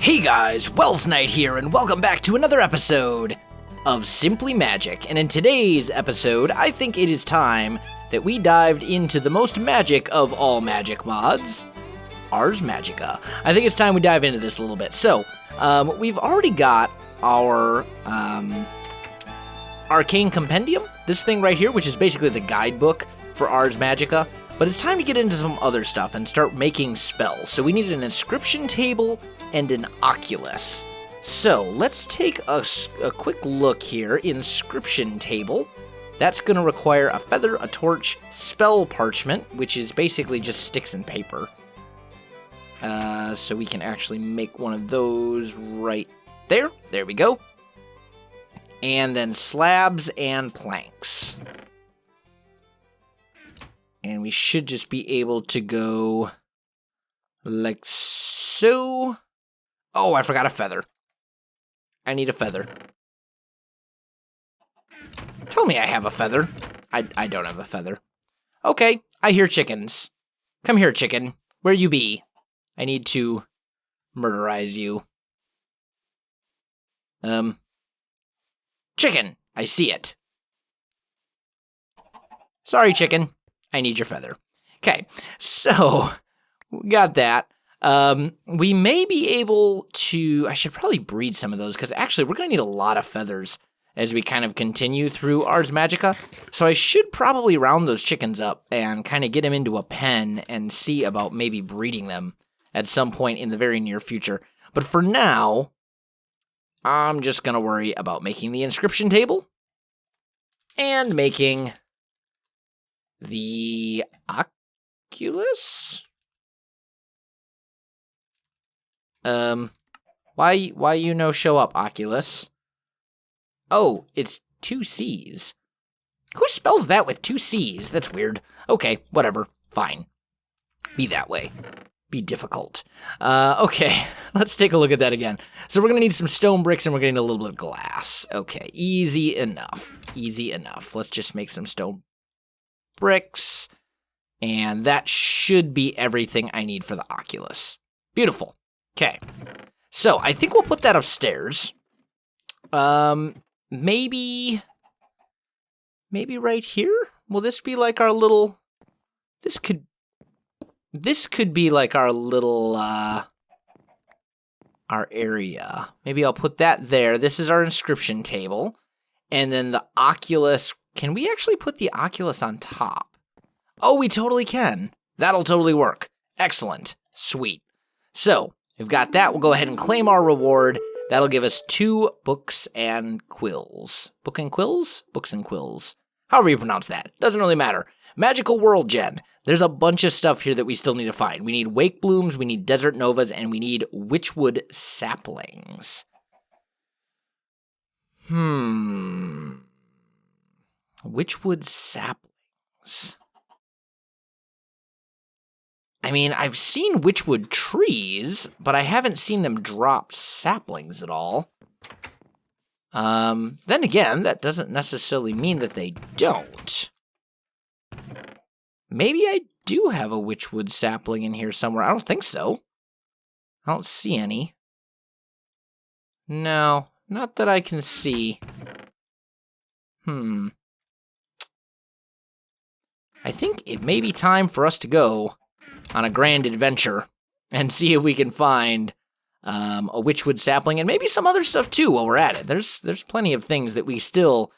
Hey guys, Welsknight here, and welcome back to another episode of SimplyMagic. And in today's episode, I think it is time that we dived into the most magic of all magic mods, Ars Magica. I think it's time we dive into this a little bit. So, we've already got our Arcane Compendium, this thing right here, which is basically the guidebook for Ars Magica. But it's time to get into some other stuff and start making spells. So we need an inscription table and an oculus. So let's take a quick look here. Inscription table. That's going to require a feather, a torch, spell parchment, which is basically just sticks and paper. So we can actually make one of those right there. There we go. And then slabs and planks. And we should just be able to go like so. Oh, I forgot a feather. I need a feather. Tell me I have a feather. I don't have a feather. Okay, I hear chickens. Come here, chicken. Where you be? I need to murderize you. Chicken, I see it. Sorry, chicken. I need your feather. Okay, so we got that. We may be able to, I should probably breed some of those, because actually we're going to need a lot of feathers as we kind of continue through Ars Magica. So I should probably round those chickens up and kind of get them into a pen and see about maybe breeding them at some point in the very near future. But for now, I'm just going to worry about making the inscription table and making the oculus? Why you no show up, Oculus? Oh, it's 2 C's. Who spells that with 2 C's? That's weird. Okay, whatever. Fine. Be that way. Be difficult. Okay, let's take a look at that again. So we're gonna need some stone bricks and we're gonna need a little bit of glass. Okay, easy enough. Easy enough. Let's just make some stone bricks, and that should be everything I need for the oculus. Beautiful. Okay, so I think we'll put that upstairs. Maybe right here? Will this be like our little, this could be like our little, our area. Maybe I'll put that there. This is our inscription table, and then the oculus. Can we actually put the oculus on top? Oh, we totally can. That'll totally work. Excellent. Sweet. So, we've got that. We'll go ahead and claim our reward. That'll give us 2 books and quills. Book and quills? Books and quills. However you pronounce that. Doesn't really matter. Magical World Gen. There's a bunch of stuff here that we still need to find. We need Wake Blooms, we need Desert Novas, and we need Witchwood Saplings. Witchwood saplings. I mean, I've seen witchwood trees, but I haven't seen them drop saplings at all. Then again, that doesn't necessarily mean that they don't. Maybe I do have a witchwood sapling in here somewhere. I don't think so. I don't see any. No, not that I can see. I think it may be time for us to go on a grand adventure and see if we can find a witchwood sapling and maybe some other stuff too while we're at it. There's plenty of things that we still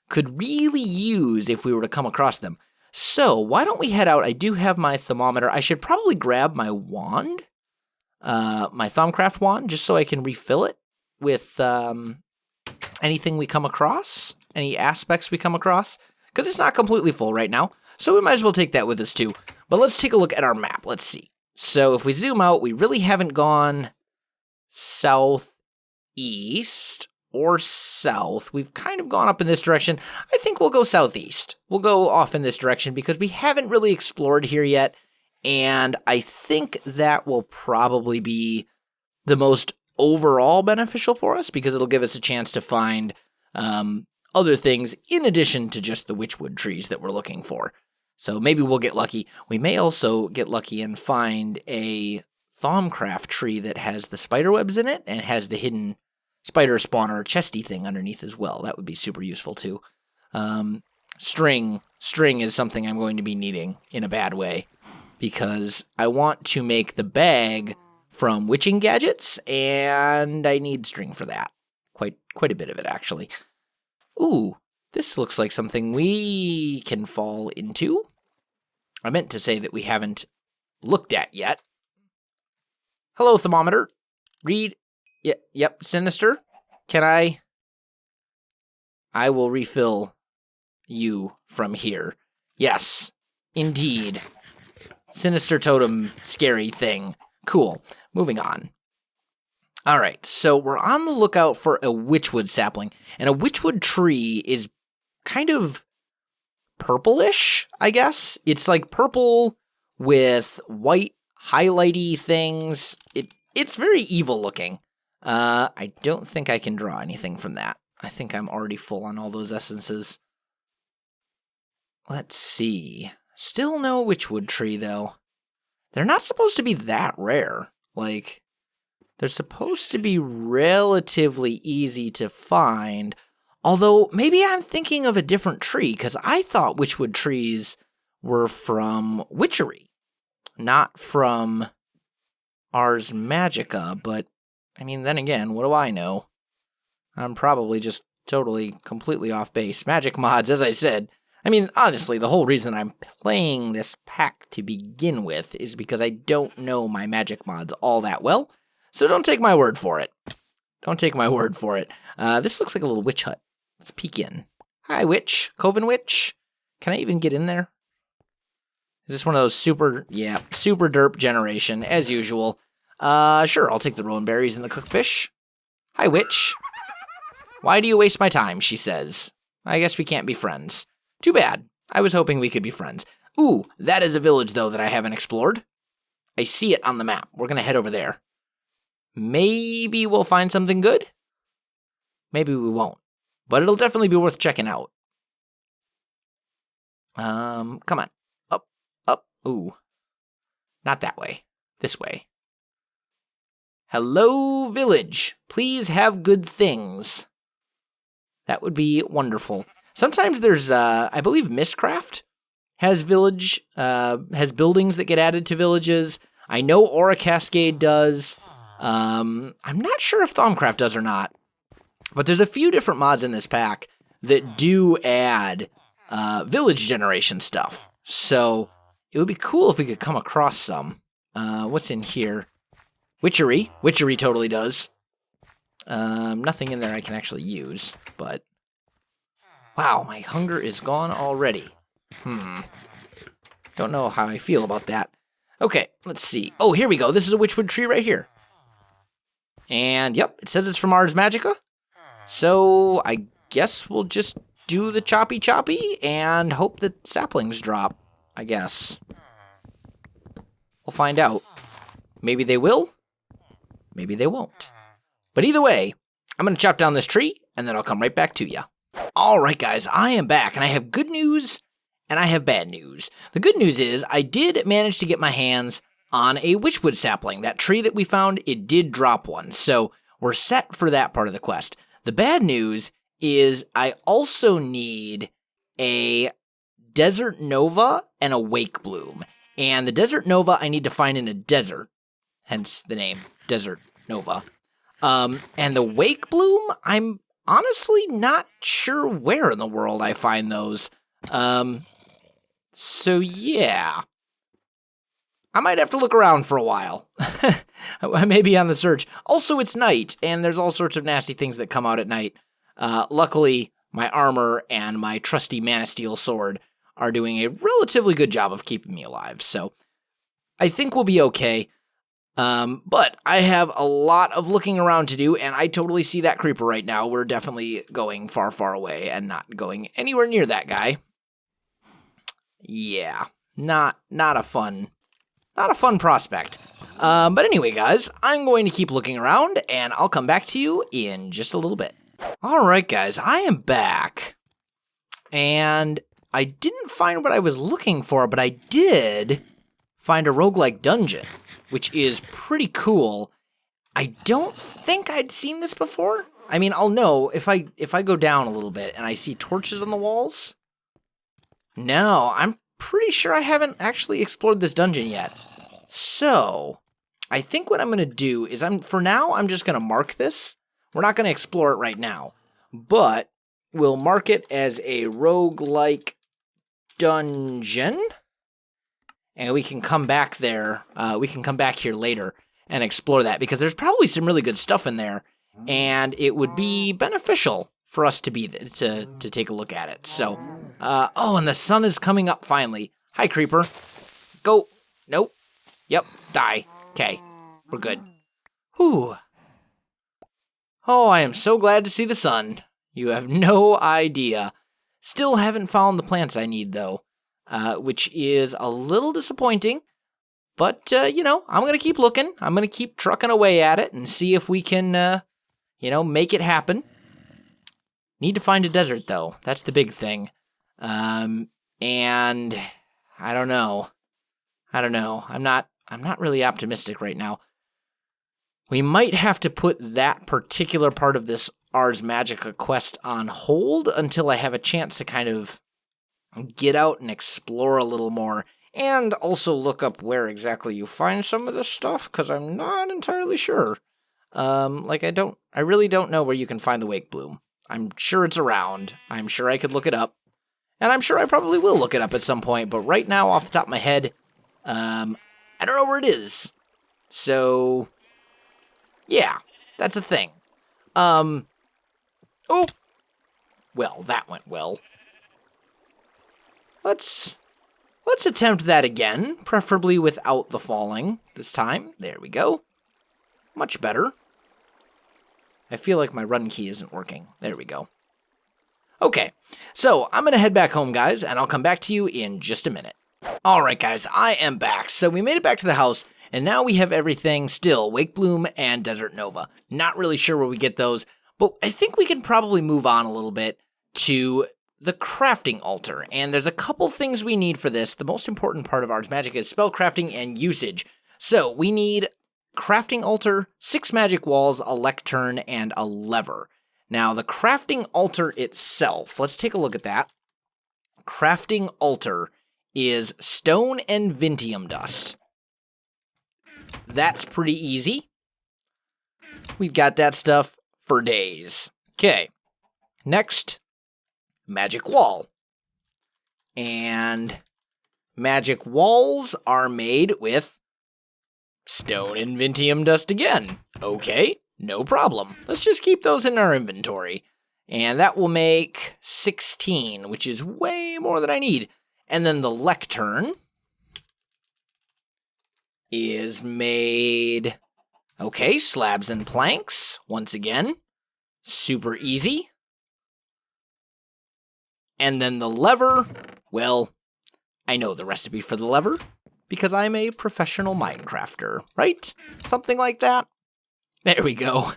could really use if we were to come across them. So why don't we head out? I do have my thermometer. I should probably grab my wand, my Thaumcraft wand, just so I can refill it with anything we come across, any aspects we come across, because it's not completely full right now. So we might as well take that with us too. But let's take a look at our map. Let's see. So if we zoom out, we really haven't gone southeast or south. We've kind of gone up in this direction. I think we'll go southeast. We'll go off in this direction because we haven't really explored here yet. And I think that will probably be the most overall beneficial for us because it'll give us a chance to find other things in addition to just the witchwood trees that we're looking for. So maybe we'll get lucky. We may also get lucky and find a Thaumcraft tree that has the spider webs in it and has the hidden spider spawner chesty thing underneath as well. That would be super useful too. String is something I'm going to be needing in a bad way because I want to make the bag from witching gadgets and I need string for that. Quite a bit of it actually. Ooh, this looks like something we can fall into. I meant to say that we haven't looked at yet. Hello, thermometer. Read. Yep, sinister. Can I will refill you from here. Yes, indeed. Sinister totem, scary thing. Cool. Moving on. All right, so we're on the lookout for a witchwood sapling, and a witchwood tree is kind of purplish, I guess. It's like purple with white highlighty things. It's very evil looking. I don't think I can draw anything from that. I think I'm already full on all those essences. Let's see. Still no witchwood tree, though. They're not supposed to be that rare. Like, they're supposed to be relatively easy to find. Although, maybe I'm thinking of a different tree, because I thought witchwood trees were from Witchery, not from Ars Magica, but, I mean, then again, what do I know? I'm probably just totally, completely off base. Magic mods, as I said. I mean, honestly, the whole reason I'm playing this pack to begin with is because I don't know my magic mods all that well, so don't take my word for it. Don't take my word for it. This looks like a little witch hut. Let's peek in. Hi, witch. Coven witch. Can I even get in there? Is this one of those super derp generation, as usual? Sure, I'll take the rowan berries and the cooked fish. Hi, witch. Why do you waste my time, she says. I guess we can't be friends. Too bad. I was hoping we could be friends. Ooh, that is a village, though, that I haven't explored. I see it on the map. We're going to head over there. Maybe we'll find something good? Maybe we won't. But it'll definitely be worth checking out. Come on. Up. Ooh. Not that way. This way. Hello, village. Please have good things. That would be wonderful. Sometimes there's, I believe Mistcraft has buildings that get added to villages. I know Aura Cascade does. I'm not sure if Thaumcraft does or not. But there's a few different mods in this pack that do add village generation stuff. So it would be cool if we could come across some. What's in here? Witchery. Witchery totally does. Nothing in there I can actually use, but... Wow, my hunger is gone already. Don't know how I feel about that. Okay, let's see. Oh, here we go. This is a witchwood tree right here. And, yep, it says it's from Ars Magica. So, I guess we'll just do the choppy and hope that saplings drop, I guess. We'll find out. Maybe they will. Maybe they won't. But either way, I'm going to chop down this tree, and then I'll come right back to you. All right, guys, I am back, and I have good news, and I have bad news. The good news is I did manage to get my hands on a witchwood sapling. That tree that we found, it did drop one, so we're set for that part of the quest. The bad news is I also need a Desert Nova and a Wake Bloom. And the Desert Nova I need to find in a desert, hence the name, Desert Nova. And the Wake Bloom, I'm honestly not sure where in the world I find those. So yeah. I might have to look around for a while. I may be on the search. Also, it's night, and there's all sorts of nasty things that come out at night. Luckily, my armor and my trusty Mana Steel sword are doing a relatively good job of keeping me alive, so I think we'll be okay. But I have a lot of looking around to do, and I totally see that creeper right now. We're definitely going far, far away and not going anywhere near that guy. Yeah, not a fun prospect. But anyway, guys, I'm going to keep looking around, and I'll come back to you in just a little bit. All right, guys, I am back, and I didn't find what I was looking for, but I did find a roguelike dungeon, which is pretty cool. I don't think I'd seen this before. I mean, I'll know if I go down a little bit and I see torches on the walls. No, I'm pretty sure I haven't actually explored this dungeon yet. So, I think what I'm going to do is for now, I'm just going to mark this. We're not going to explore it right now, but we'll mark it as a roguelike dungeon, and we can come back there. We can come back here later and explore that, because there's probably some really good stuff in there, and it would be beneficial for us to take a look at it. So, oh, and the sun is coming up finally. Hi, creeper. Go. Nope. Yep. Die. Okay. We're good. Whew. Oh, I am so glad to see the sun. You have no idea. Still haven't found the plants I need, though, which is a little disappointing. But, I'm going to keep looking. I'm going to keep trucking away at it and see if we can, make it happen. Need to find a desert, though. That's the big thing. And I don't know. I'm not really optimistic right now. We might have to put that particular part of this Ars Magica quest on hold until I have a chance to kind of get out and explore a little more, and also look up where exactly you find some of this stuff, because I'm not entirely sure. I really don't know where you can find the Wake Bloom. I'm sure it's around. I'm sure I could look it up. And I'm sure I probably will look it up at some point, but right now, off the top of my head, I don't know where it is. So, yeah, that's a thing. Oh! Well, that went well. Let's attempt that again, preferably without the falling this time. There we go. Much better. I feel like my run key isn't working. There we go. Okay, so I'm going to head back home, guys, and I'll come back to you in just a minute. All right, guys, I am back. So we made it back to the house, and now we have everything still, Wake Bloom and Desert Nova. Not really sure where we get those, but I think we can probably move on a little bit to the crafting altar, and there's a couple things we need for this. The most important part of Ars Magica is spellcrafting and usage. So we need crafting altar, 6 magic walls, a lectern, and a lever. Now, the crafting altar itself, let's take a look at that. Crafting altar is stone and vintium dust. That's pretty easy. We've got that stuff for days. Okay, next, magic wall. And magic walls are made with stone and vintium dust again. Okay, no problem. Let's just keep those in our inventory. And that will make 16, which is way more than I need. And then the lectern is made, okay, slabs and planks, once again. Super easy. And then the lever, well, I know the recipe for the lever, because I'm a professional Minecrafter, right? Something like that. There we go.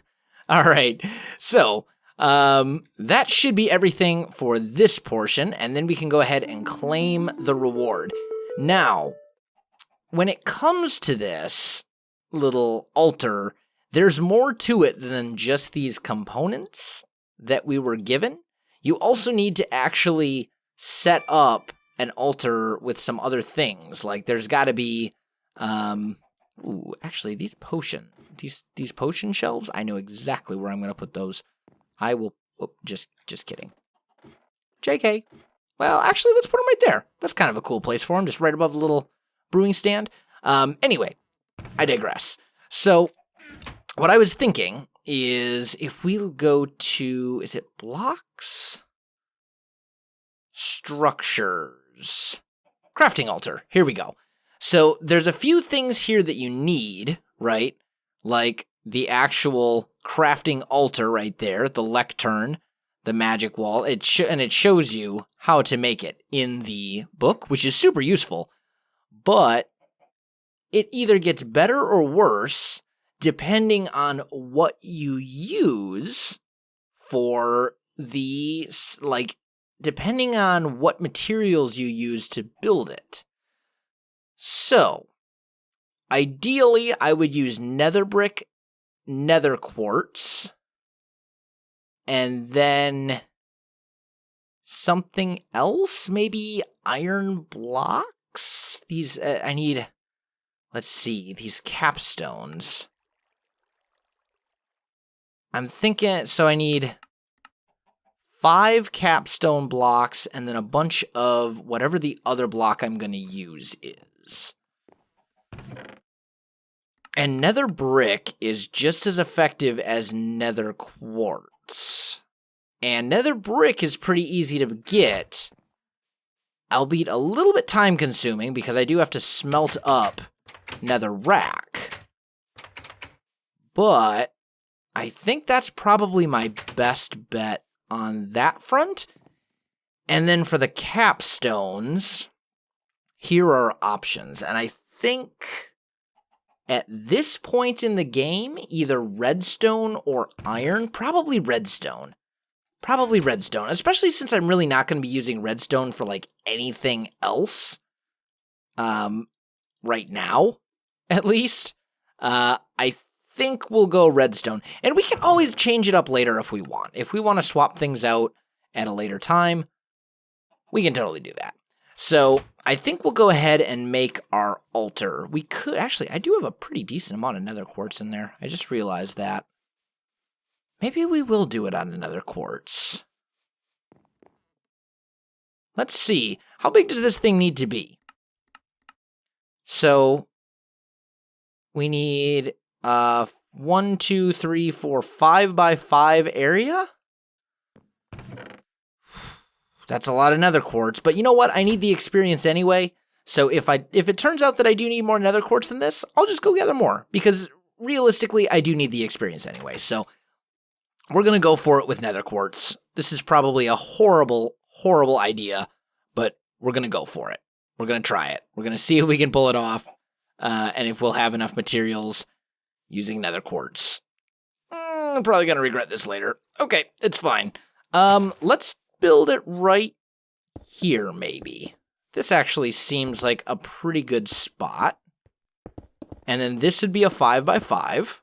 All right, so that should be everything for this portion, and then we can go ahead and claim the reward. Now, when it comes to this little altar, there's more to it than just these components that we were given. You also need to actually set up an altar with some other things. Like there's got to be, actually these potion shelves, I know exactly where I'm going to put those. I will, just kidding. JK. Well, actually, let's put them right there. That's kind of a cool place for them, just right above the little brewing stand. Anyway, I digress. So, what I was thinking is if we go to, is it blocks? Structures. Crafting altar. Here we go. So, there's a few things here that you need, right? Like the actual crafting altar right there, the lectern, the magic wall, and it shows you how to make it in the book, which is super useful, but it either gets better or worse depending on what you use for the, like, depending on what materials you use to build it. So, ideally, I would use nether brick, nether quartz, and then something else, maybe iron blocks? These, I need, let's see, these capstones. I'm thinking, so I need 5 capstone blocks and then a bunch of whatever the other block I'm going to use is. And nether brick is just as effective as nether quartz. And nether brick is pretty easy to get, albeit a little bit time consuming because I do have to smelt up nether rack. But I think that's probably my best bet on that front. And then for the capstones, here are options. And I think at this point in the game, either redstone or iron, probably redstone. Probably redstone, especially since I'm really not going to be using redstone for like anything else. Right now, at least. I think we'll go redstone. And we can always change it up later if we want. If we want to swap things out at a later time, we can totally do that. So I think we'll go ahead and make our altar. We could, actually, I do have a pretty decent amount of nether quartz in there. I just realized that. Maybe we will do it on another quartz. Let's see. How big does this thing need to be? So we need 1, 2, 3, 4, 5 by 5 area. That's a lot of nether quartz, but you know what? I need the experience anyway. So if it turns out that I do need more nether quartz than this, I'll just go gather more because realistically, I do need the experience anyway. So we're going to go for it with nether quartz. This is probably a horrible, horrible idea, but we're going to go for it. We're going to try it. We're going to see if we can pull it off, and if we'll have enough materials using nether quartz. I'm probably going to regret this later. Okay, it's fine. Let's build it right here, maybe. This actually seems like a pretty good spot. And then this would be a 5 by 5.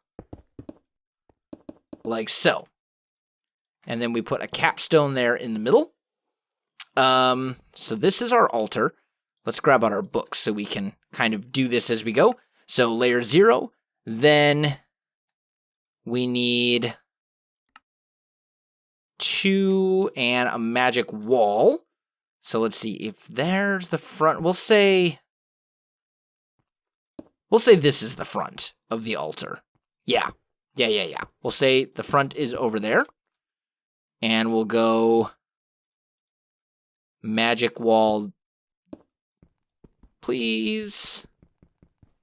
Like so. And then we put a capstone there in the middle. So this is our altar. Let's grab out our books so we can kind of do this as we go. So layer 0, then we need 2 and a magic wall. So let's see, if there's the front, we'll say this is the front of the altar. Yeah. We'll say the front is over there. And we'll go magic wall. Please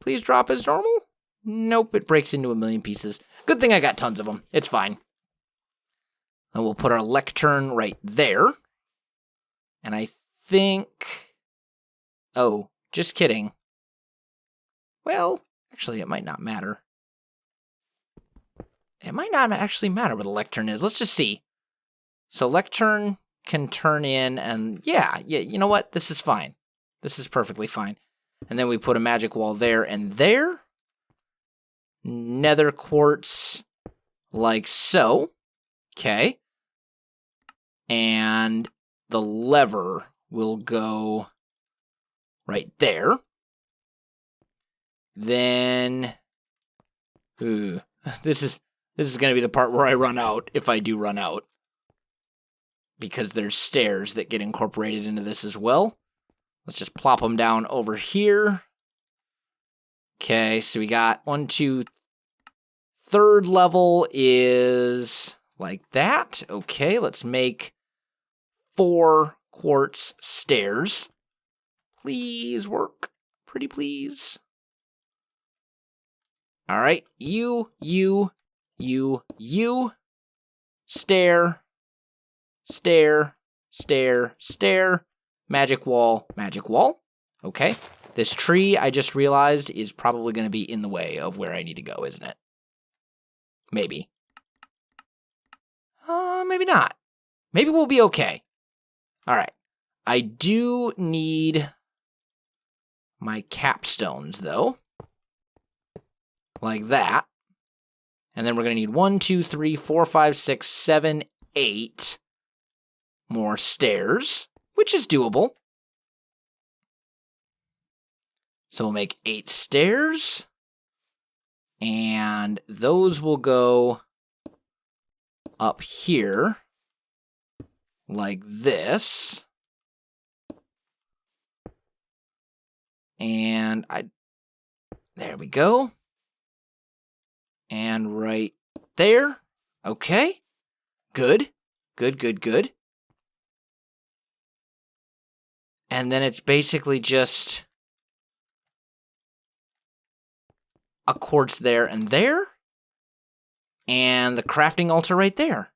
drop as normal? Nope, it breaks into a million pieces. Good thing I got tons of them. It's fine. And we'll put our lectern right there. And I think... Oh, just kidding. Well, actually, it might not matter. It might not actually matter what a lectern is. Let's just see. So lectern can turn in and yeah, you know what? This is fine. This is perfectly fine. And then we put a magic wall there and there. Nether quartz like so. Okay. And the lever will go right there. Then, this is going to be the part where I run out, if I do run out. Because there's stairs that get incorporated into this as well. Let's just plop them down over here. Okay, so we got 1, 2, third level is like that. Okay, let's make 4 quartz stairs. Please work. Pretty please. All right, you. Stair. Magic wall. Okay. This tree, I just realized, is probably going to be in the way of where I need to go, isn't it? Maybe. Maybe not. Maybe we'll be okay. All right. I do need my capstones, though. like that. And then we're going to need 1, 2, 3, 4, 5, 6, 7, 8 more stairs, which is doable. So we'll make 8 stairs, and those will go up here like this. And there we go. And right there. Okay. Good. Good, good, good. And then it's basically just a quartz there and there. And the crafting altar right there.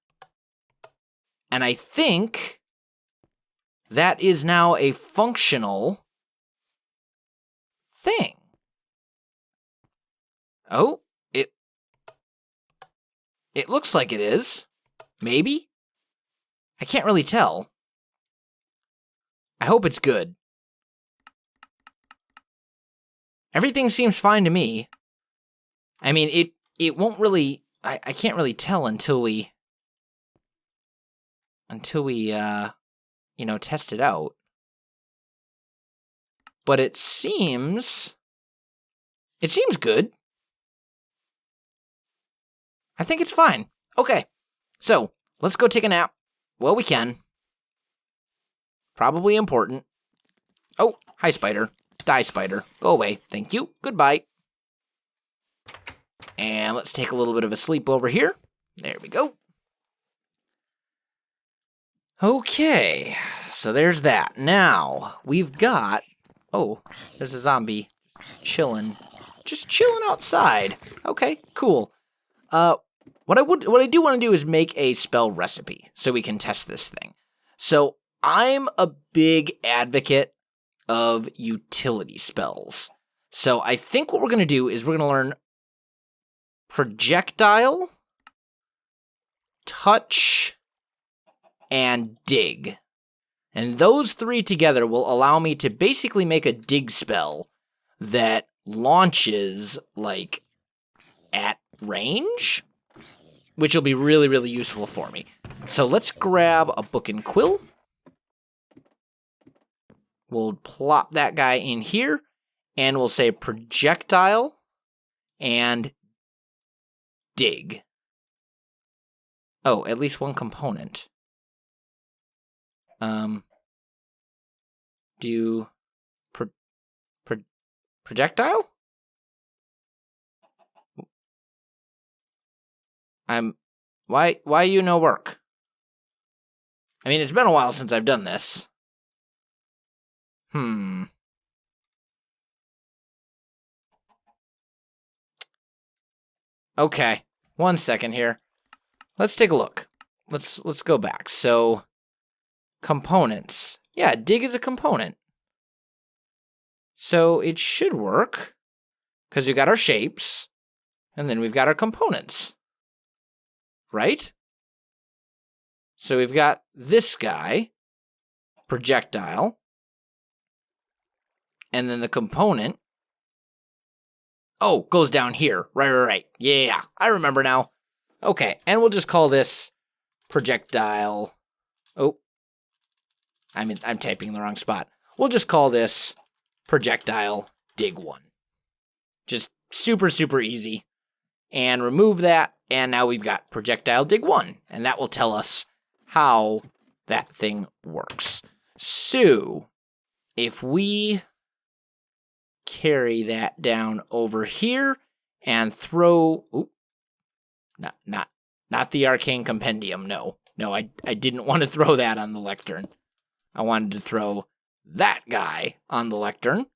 And I think that is now a functional thing. Oh, it looks like it is. Maybe? I can't really tell. I hope it's good. Everything seems fine to me. I mean, it won't really... I can't really tell until we test it out. But it seems good. I think it's fine. Okay, so let's go take a nap. Well, we can. Probably important. Oh, hi, spider. Die, spider. Go away. Thank you. Goodbye. And let's take a little bit of a sleep over here. There we go. Okay, so there's that. Now, we've got... Oh, there's a zombie chilling. Just chilling outside. Okay, cool. What I do want to do is make a spell recipe so we can test this thing. So I'm a big advocate of utility spells. So I think what we're going to do is we're going to learn projectile, touch, and dig. And those 3 together will allow me to basically make a dig spell that launches, like, at range, which will be really, really useful for me. So let's grab a book and quill. We'll plop that guy in here, and we'll say projectile and dig. Oh, at least one component. Do projectile? Why you no work? I mean, it's been a while since I've done this. Okay, 1 second here. Let's take a look. Let's go back. So, components. Yeah, dig is a component. So it should work, because we've got our shapes, and then we've got our components. Right? So we've got this guy, projectile, and then the component, oh, goes down here. Right. Yeah, I remember now. Okay, and we'll just call this projectile. Oh, I'm typing in the wrong spot. We'll just call this projectile dig 1. Just super, super easy. And remove that, and now we've got projectile dig 1, and that will tell us how that thing works. So, if we carry that down over here and throw... Oop, not the Arcane Compendium, no. No, I didn't want to throw that on the lectern. I wanted to throw that guy on the lectern.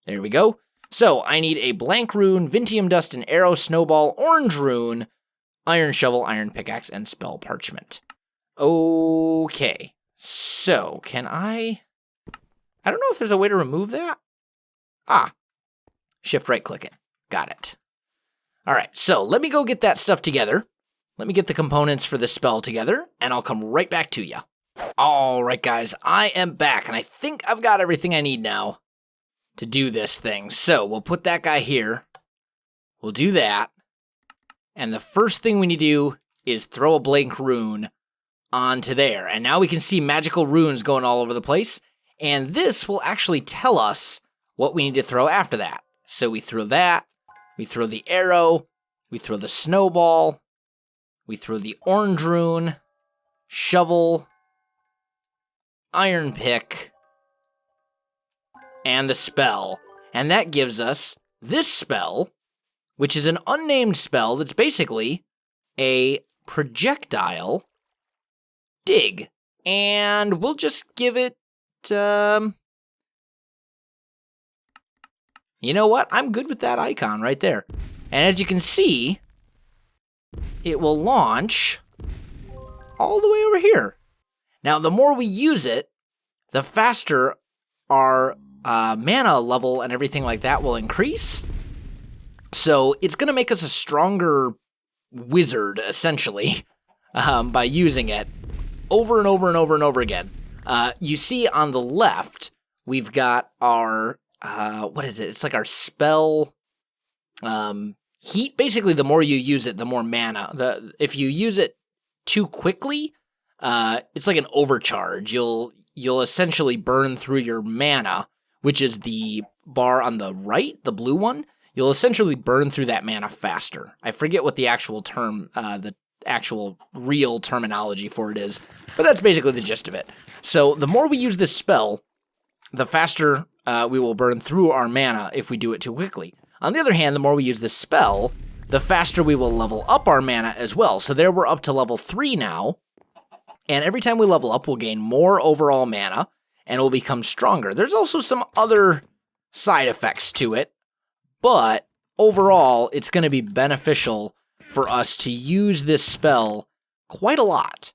There we go. So, I need a blank rune, Vintium Dust, an arrow, snowball, orange rune, iron shovel, iron pickaxe, and spell parchment. Okay. So, can I don't know if there's a way to remove that. Shift right click it. Got it. All right, so let me go get that stuff together. Let me get the components for the spell together, and I'll come right back to you. All right, guys, I am back, and I think I've got everything I need now to do this thing. So we'll put that guy here. we'll do that. And the first thing we need to do is throw a blank rune onto there. And now we can see magical runes going all over the place. And this will actually tell us what we need to throw after that. So we throw that, we throw the arrow, we throw the snowball, we throw the orange rune, shovel, iron pick, and the spell. And that gives us this spell, which is an unnamed spell that's basically a projectile dig. And we'll just give it, you know what? I'm good with that icon right there. And as you can see, it will launch all the way over here. Now, the more we use it, the faster our mana level and everything like that will increase. So it's going to make us a stronger wizard, essentially, by using it over and over and over and over again. You see on the left, we've got our, what is it? It's like our spell heat. Basically, the more you use it, the more mana. If you use it too quickly, it's like an overcharge. You'll essentially burn through your mana, which is the bar on the right, the blue one. You'll essentially burn through that mana faster. I forget what the actual term, the actual real terminology for it is, but that's basically the gist of it. So the more we use this spell, the faster we will burn through our mana if we do it too quickly. On the other hand, the more we use this spell, the faster we will level up our mana as well. So there we're up to level 3 now, and every time we level up, we'll gain more overall mana, and it will become stronger. There's also some other side effects to it, but overall, it's going to be beneficial for us to use this spell quite a lot.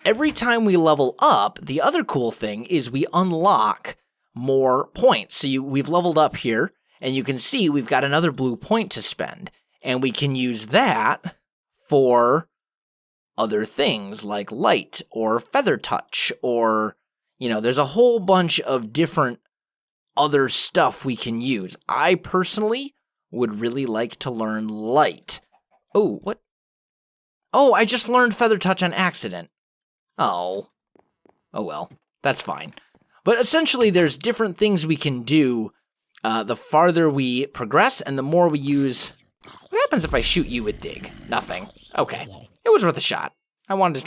Every time we level up, the other cool thing is we unlock more points. So we've leveled up here, and you can see we've got another blue point to spend, and we can use that for other things like light or feather touch, or, you know, there's a whole bunch of different other stuff we can use. I personally would really like to learn light. Oh, what? Oh, I just learned feather touch on accident. Oh well, that's fine. But essentially, there's different things we can do the farther we progress and the more we use. What happens if I shoot you with dig? Nothing. Okay. It was worth a shot. I wanted to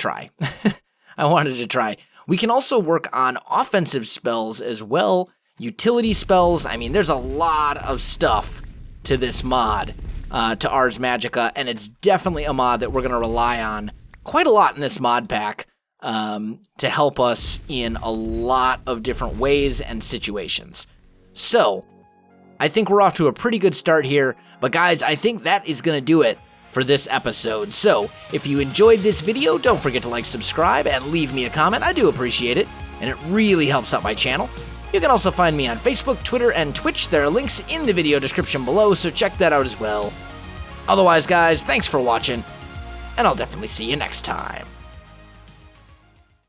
try. We can also work on offensive spells as well. Utility spells. I mean, there's a lot of stuff to this mod, to Ars Magica, and it's definitely a mod that we're going to rely on quite a lot in this mod pack to help us in a lot of different ways and situations. So, I think we're off to a pretty good start here, but guys, I think that is going to do it for this episode. So, if you enjoyed this video, don't forget to like, subscribe, and leave me a comment. I do appreciate it, and it really helps out my channel. You can also find me on Facebook, Twitter, and Twitch. There are links in the video description below, so check that out as well. Otherwise, guys, thanks for watching, and I'll definitely see you next time.